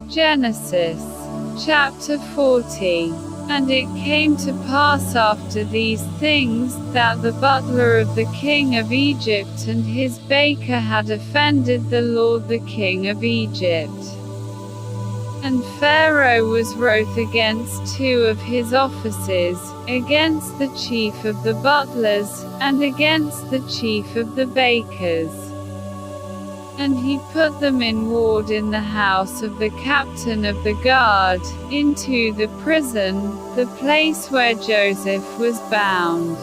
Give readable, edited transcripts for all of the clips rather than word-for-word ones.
Genesis chapter 40. And it came to pass after these things, that the butler of the king of Egypt and his baker had offended the Lord the king of Egypt. And Pharaoh was wroth against two of his officers, against the chief of the butlers, and against the chief of the bakers. And he put them in ward in the house of the captain of the guard, into the prison, the place where Joseph was bound.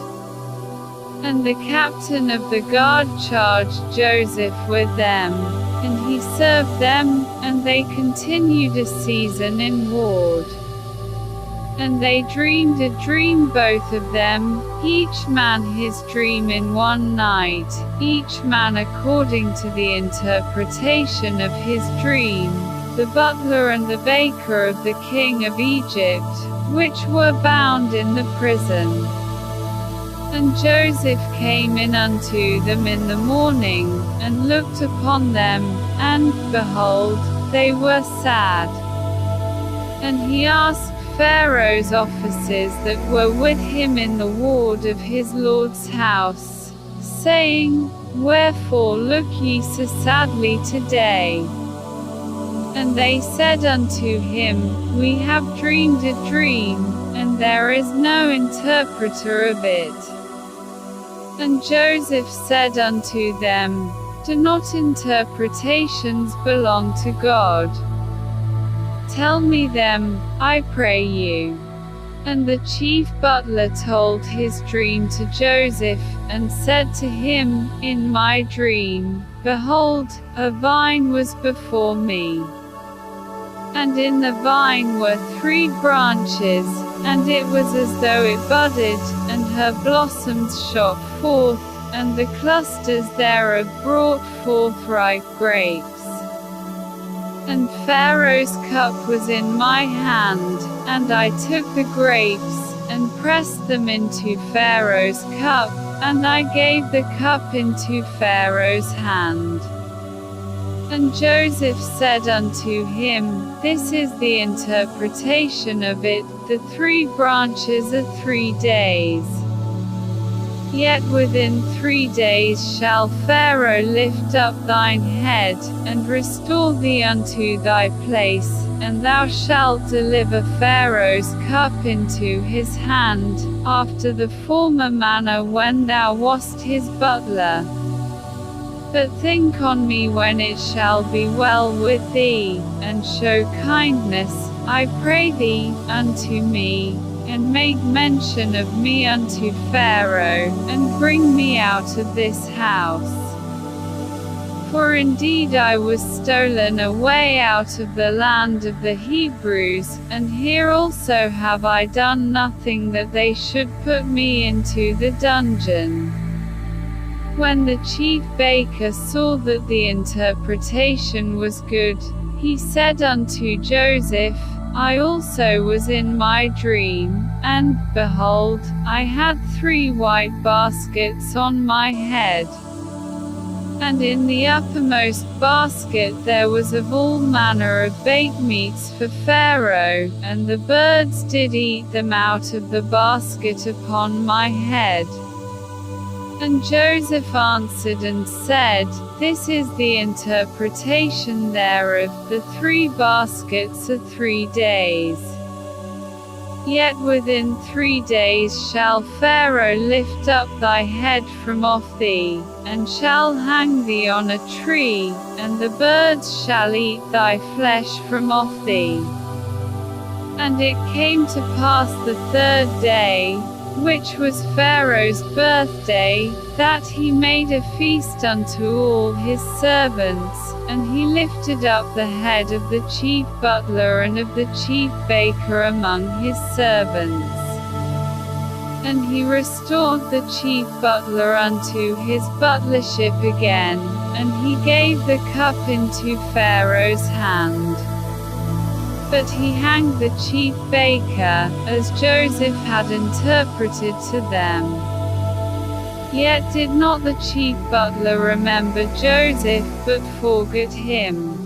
And the captain of the guard charged Joseph with them, and he served them, and they continued a season in ward. And they dreamed a dream both of them, each man his dream in one night, each man according to the interpretation of his dream, the butler and the baker of the king of Egypt, which were bound in the prison. And Joseph came in unto them in the morning, and looked upon them, and, behold, they were sad. And he asked Pharaoh's officers that were with him in the ward of his lord's house, saying, Wherefore look ye so sadly today? And they said unto him, We have dreamed a dream, and there is no interpreter of it. And Joseph said unto them, Do not interpretations belong to God? Tell me them, I pray you. And the chief butler told his dream to Joseph, and said to him, In my dream, behold, a vine was before me. And in the vine were 3 branches, and it was as though it budded, and her blossoms shot forth, and the clusters thereof brought forth ripe grapes. And Pharaoh's cup was in my hand, and I took the grapes, and pressed them into Pharaoh's cup, and I gave the cup into Pharaoh's hand. And Joseph said unto him, This is the interpretation of it, the 3 branches are 3 days. Yet within 3 days shall Pharaoh lift up thine head, and restore thee unto thy place, and thou shalt deliver Pharaoh's cup into his hand, after the former manner when thou wast his butler. But think on me when it shall be well with thee, and show kindness, I pray thee, unto me, and make mention of me unto Pharaoh, and bring me out of this house. For indeed I was stolen away out of the land of the Hebrews, and here also have I done nothing that they should put me into the dungeon. When the chief baker saw that the interpretation was good, he said unto Joseph, I also was in my dream, and, behold, I had 3 white baskets on my head. And in the uppermost basket there was of all manner of baked meats for Pharaoh, and the birds did eat them out of the basket upon my head. And Joseph answered and said, This is the interpretation thereof, the 3 baskets are 3 days. Yet within 3 days shall Pharaoh lift up thy head from off thee, and shall hang thee on a tree, and the birds shall eat thy flesh from off thee. And it came to pass the 3rd day, which was Pharaoh's birthday, that he made a feast unto all his servants, and he lifted up the head of the chief butler and of the chief baker among his servants. And he restored the chief butler unto his butlership again, and he gave the cup into Pharaoh's hand. But he hanged the chief baker, as Joseph had interpreted to them. Yet did not the chief butler remember Joseph, but forgot him.